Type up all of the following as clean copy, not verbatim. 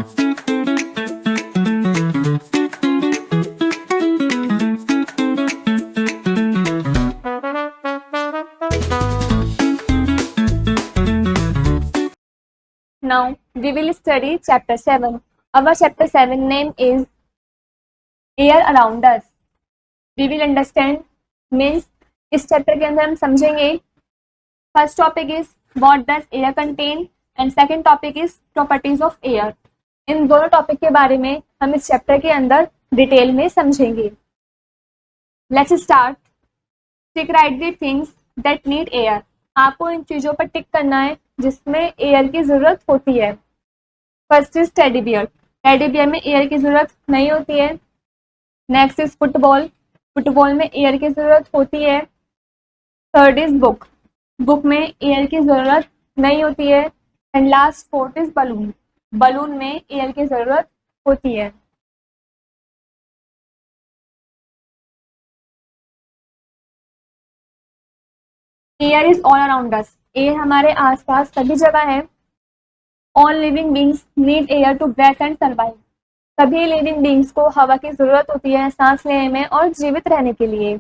Now we will study chapter 7. Our chapter 7 name is Air Around Us. We will understand means इस chapter के अंदर हम समझेंगे first topic is what does air contain and second topic is properties of air. इन दोनों topic के बारे में हम इस चैप्टर के अंदर डिटेल में समझेंगे. Let's start. Tick right the things that need air. आपको इन चीजों पर टिक करना है जिसमें एयर की जरूरत होती है. First is teddy bear. Teddy bear में एयर की जरूरत नहीं होती है. Next is football. फुटबॉल में एयर की जरूरत होती है. Third is book. बुक में एयर की जरूरत नहीं होती है. And last fourth is balloon. Balloon में एयर की जरूरत होती है. Air is all around us. Air हमारे आसपास सभी जगह है. All living beings need air to breathe and survive. सभी लिविंग बींग्स को हवा की जरूरत होती है सांस लेने में और जीवित रहने के लिए.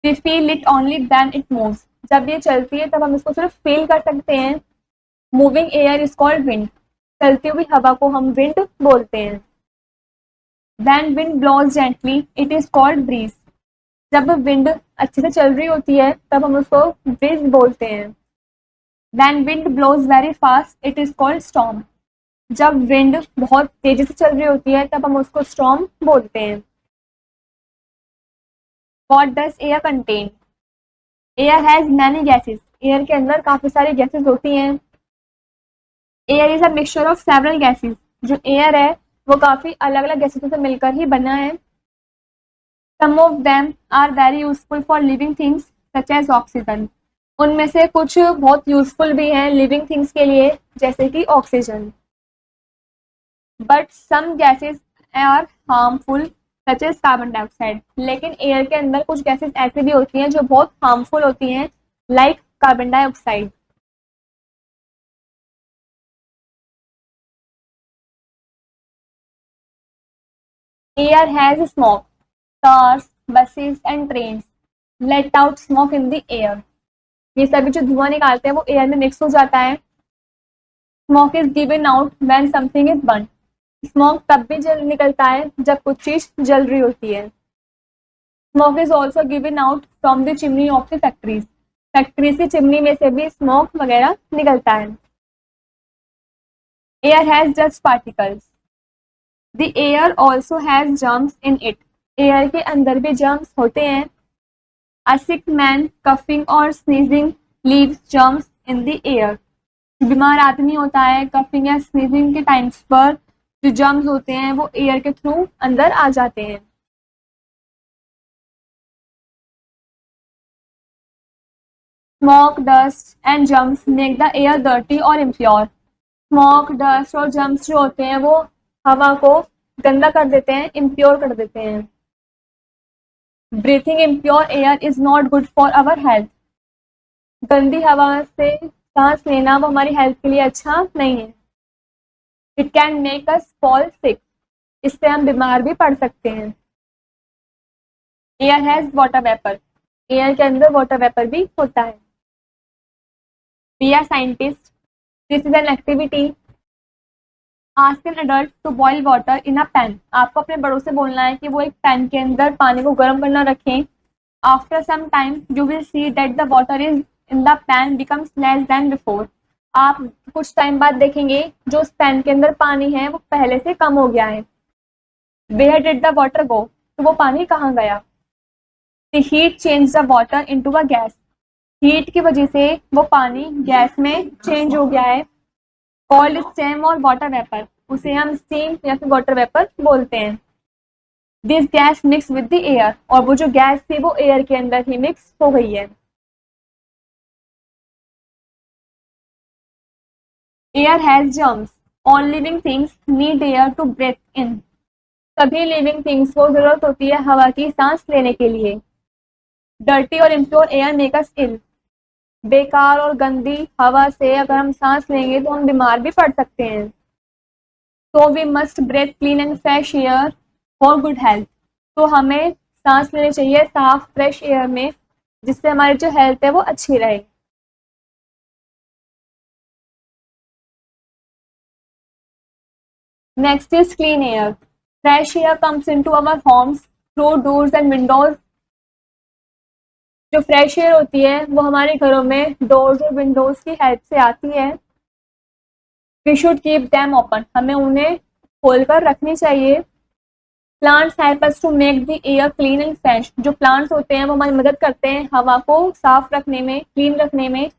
We feel it only when it moves. जब ये चलती है तब हम इसको सिर्फ फील कर सकते हैं. Moving air is called wind. चलती हुई हवा को हम विंड बोलते हैं. When wind blows gently it is called breeze. जब विंड अच्छे से चल रही होती है तब हम उसको ब्रीज बोलते हैं. When wind blows very fast it is called storm. जब विंड बहुत तेजी से चल रही होती है तब हम उसको स्टॉर्म बोलते हैं. What does air contain. Air has many gases. Air के अंदर काफी सारी गैसेस होती हैं. Air is a mixture of several gases. जो एयर है वो काफी अलग अलग गैसेसों से मिलकर ही बना है. Some of them are very useful for living things such as oxygen. उनमें से कुछ बहुत यूजफुल भी हैं लिविंग थिंग्स के लिए जैसे कि oxygen. But some gases are harmful such as carbon dioxide. लेकिन एयर के अंदर कुछ गैसेस ऐसी भी होती हैं जो बहुत हार्मफुल होती हैं like carbon dioxide. Air has smoke. Cars, buses and trains let out smoke in the air. ये सभी जो धुआं निकालते हैं वो एयर में मिक्स हो जाता है. Smoke is given out when something is burn. Smoke तब भी जल निकलता है जब कुछ चीज जल रही होती है. Smoke is also given out from the chimney of the factories. Factories की चिमनी में से भी स्मोक वगैरह निकलता है. Air has dust particles. The air also has germs in it. Air के अंदर भी जर्म्स होते हैं. A sick man coughing or sneezing leaves germs in the air. बीमार आदमी होता है कफिंग या स्नीजिंग के टाइम्स पर जो जर्म्स होते हैं वो एयर के थ्रू अंदर आ जाते हैं. Smoke, dust and germs make the air dirty और इम्प्योर. स्मोक, डस्ट और जर्म्स जो होते हैं वो हवा को गंदा कर देते हैं, इम्प्योर कर देते हैं. Breathing impure air is not good for our health. गंदी हवा से सांस लेना वो हमारी हेल्थ के लिए अच्छा नहीं है. It can make us fall sick. इससे हम बीमार भी पड़ सकते हैं. Air has water vapour. Air के अंदर वाटर वेपर भी होता है. We are scientist. This is an activity. Ask an adult to boil water in a pan. आपको अपने बड़ों से बोलना है कि वो एक पैन के अंदर पानी को गर्म करना रखें. After some time you will see that the water is in the pan becomes less than before. आप कुछ टाइम बाद देखेंगे जो उस पैन के अंदर पानी है वो पहले से कम हो गया है. Where did the water go. तो वो पानी कहाँ गया. The heat change the water into a gas. Heat की वजह से वो पानी गैस में चेंज हो गया है. कॉल्ड स्टीम और वाटर वेपर. उसे हम स्टीम या फिर वाटर वेपर बोलते हैं. This gas mix with the air. और वो जो गैस थी वो एयर के अंदर ही मिक्स हो गई है. Air has germs. All living things need air to breathe in. सभी लिविंग थिंग्स को जरूरत होती है हवा की सांस लेने के लिए. डर्टी और इम्प्योर एयर मेक अस इल. बेकार और गंदी हवा से अगर हम सांस लेंगे तो हम बीमार भी पड़ सकते हैं. तो we must breathe clean and fresh air for good health. तो हमें सांस लेनी चाहिए साफ फ्रेश एयर में, जिससे हमारी जो हेल्थ है वो अच्छी रहे। Next is clean air. Fresh air comes into our homes through doors and windows. जो फ्रेश एयर होती है वो हमारे घरों में डोर्स और विंडोज की हेल्प से आती है। We should keep them open, हमें उन्हें खोलकर रखनी चाहिए। Plants help us to make the air clean and fresh. जो प्लांट्स होते हैं वो हमारी मदद करते हैं हवा को साफ रखने में, क्लीन रखने में।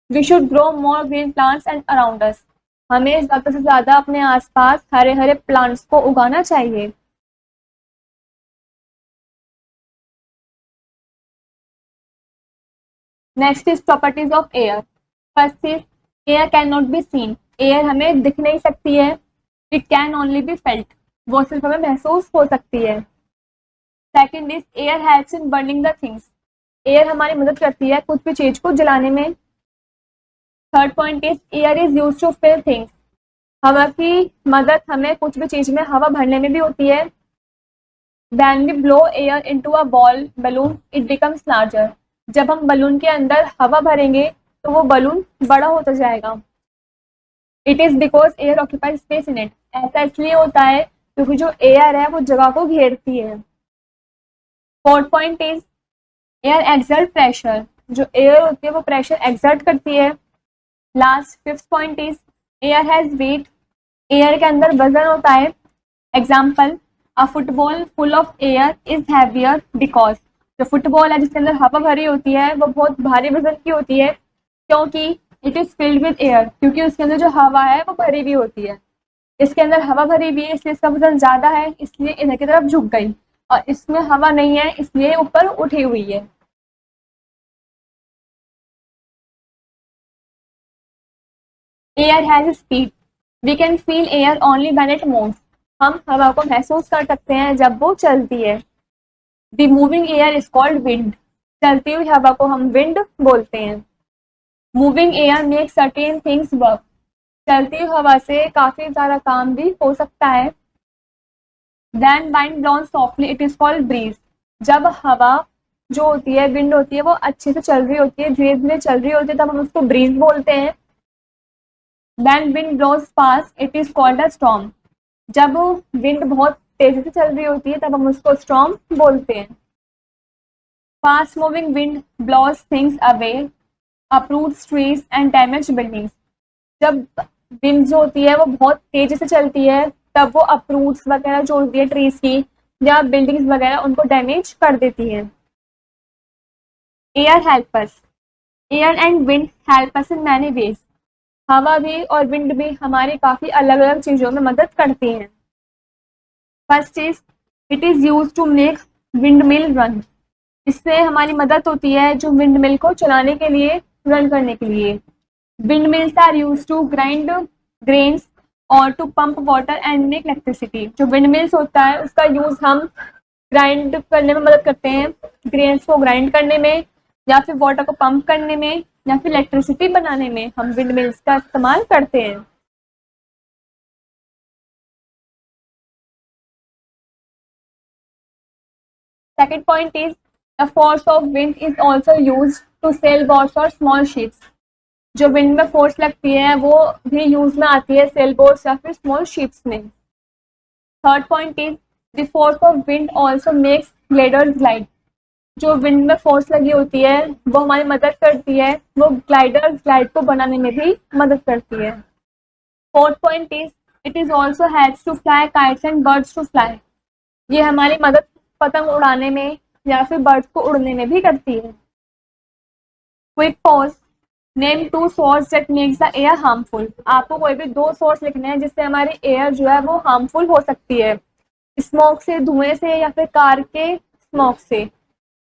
We should grow more green plants and around us, हमें ज़्यादा से ज़्यादा अपने आसपास हरे हरे प्लांट्स को उगाना चाहिए। Next is properties of air. First is air can not be seen. Air हमें दिख नहीं सकती है। It can only be felt, वो सिर्फ हमें महसूस हो सकती है। Second is air helps in burning the things. Air हमारी मदद करती है कुछ भी चीज को जलाने में। Third point is air is use to fill things. हवा की मदद हमें कुछ भी चीज में हवा भरने में भी होती है। When we blow air into a ball balloon, it becomes larger. जब हम बलून के अंदर हवा भरेंगे तो वो बलून बड़ा होता जाएगा। It is because air occupies space in it. ऐसा इसलिए होता है क्योंकि जो एयर है वो जगह को घेरती है। Fourth point is air exert pressure. जो एयर होती है वो प्रेशर एक्सर्ट करती है। Last fifth point is air has weight. एयर के अंदर वजन होता है। Example, a football full of air is heavier because. जो फुटबॉल है जिसके अंदर हवा भरी होती है वो बहुत भारी वजन की होती है, क्योंकि it is filled with air, क्योंकि उसके अंदर जो हवा है वो भरी हुई होती है। इसके अंदर हवा भरी हुई है इसलिए इसका वजन ज्यादा है, इसलिए इधर की तरफ झुक गई। और इसमें हवा नहीं है इसलिए ऊपर उठी हुई है। Air has speed. We can feel air only when it moves. हम हवा को महसूस कर सकते हैं जब वो चलती है। The moving air is called wind. चलती हुई हवा को हम विंड बोलते हैं। Moving air make certain things work. चलती हुई हवा से काफी सारा काम भी हो सकता है। When wind blows softly it is called breeze। जब हवा जो होती है, विंड होती है, वो अच्छे से चल रही होती है, धीरे धीरे चल रही होती है, तब हम उसको ब्रीज बोलते हैं। When wind blows fast it is called a storm। जब विंड बहुत तेजी से चल रही होती है तब हम उसको स्टॉर्म बोलते हैं। Fast moving wind blows things away, uproots trees and damage buildings। जब विंड जो होती है वो बहुत तेजी से चलती है तब वो अप्रूट्स वगैरह जो होती है ट्रीज की या बिल्डिंग्स वगैरह उनको डैमेज कर देती है। Air help us. Air and wind help us in many ways. हवा भी और विंड भी हमारी काफी अलग अलग चीजों में मदद करती हैं। First is it is use to make windmill run. इससे हमारी मदद होती है जो विंड मिल को चलाने के लिए, रन करने के लिए। Windmills are used to grind grains और to pump water and make electricity. जो विंड मिल्स होता है उसका यूज हम ग्राइंड करने में मदद करते हैं, ग्रेन्स को ग्राइंड करने में, या फिर वाटर को पंप करने में, या फिर इलेक्ट्रिसिटी बनाने में हम विंड मिल्स का इस्तेमाल करते हैं। Second point is the force of wind is also use to sail boats और स्मॉल शिप्स। जो विंड में फोर्स लगती है वो भी यूज में आती है सेल बोट्स या फिर स्मॉल शिप्स में। Third point is the force of wind also makes gliders glide. जो विंड में फोर्स लगी होती है वो हमारी मदद करती है, वो ग्लाइडर्स ग्लाइड को बनाने में भी मदद करती है। Fourth point is it is also helps to fly kites and birds to fly. ये हमारी मदद पतंग उड़ाने में या फिर बर्ड्स को उड़ने में भी करती है। Quick pause. Name two source that makes the air harmful. आपको कोई भी दो सोर्स लिखने हैं जिससे हमारी एयर जो है वो हार्मफुल हो सकती है। स्मोक से, धुएं से, या फिर कार के स्मोक से।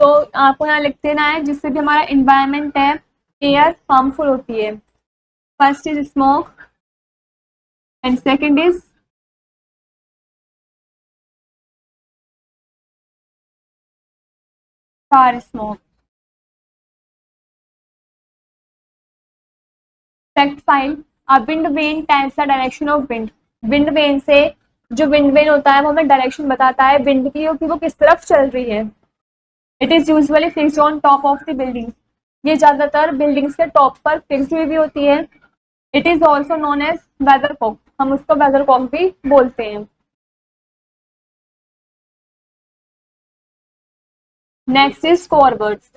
तो आपको यहाँ लिख देना है जिससे भी हमारा इन्वायरमेंट है एयर हार्मफुल होती है। First is smoke and second is car smoke. Fact file. A wind vane tells the direction of wind। Wind vane से, जो विंड वेन होता है वो हमें डायरेक्शन बताता है विंड की कि वो किस तरफ चल रही है। It is usually fixed on top of the building, ये ज्यादातर बिल्डिंग्स के टॉप पर फिक्स हुई भी होती है। It is also known as weathercock, हम उसको वेदरकॉक भी बोलते हैं। Next is core words.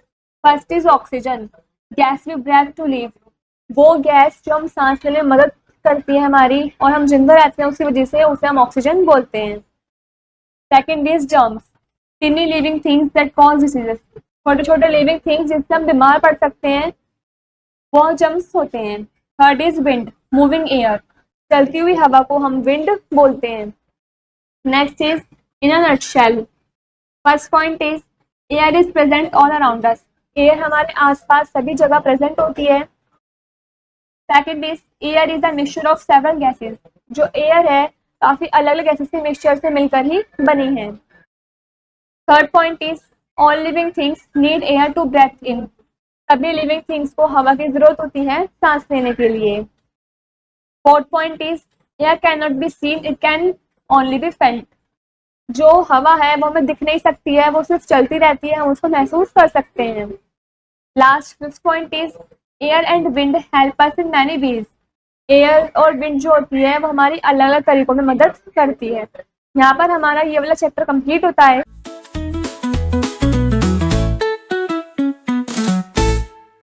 First is oxygen, gas we breathe to live, वो गैस जो हम सांस लेने में मदद करती है हमारी और हम जिंदा रहते हैं उसकी वजह से, उसे हम ऑक्सीजन बोलते हैं। Second is germs, टिनी living things that cause diseases, छोटे छोटे लिविंग थिंग्स जिससे हम बीमार पड़ सकते हैं, वो जर्म्स होते हैं। Third is wind, moving air, चलती हुई हवा को हम विंड बोलते हैं। Next is in a nutshell, first point is air is present all around us, air हमारे आसपास सभी जगह प्रेजेंट होती है। Second is air is the mixture of several gases, जो एयर है काफी अलग अलग गैसेस के मिक्सचर से मिलकर ही बनी है। Third point is all living things need air to breathe in, सभी लिविंग थिंग्स को हवा की जरूरत होती है सांस लेने के लिए। Fourth point is air can not be seen, it can only be felt, जो हवा है वो हमें दिख नहीं सकती है, वो सिर्फ चलती रहती है, हम उसको महसूस कर सकते हैं। Last fifth point is air and wind help us in many ways, air और विंड जो होती है वो हमारी अलग अलग तरीकों में मदद करती है। यहाँ पर हमारा ये वाला चैप्टर कंप्लीट होता है।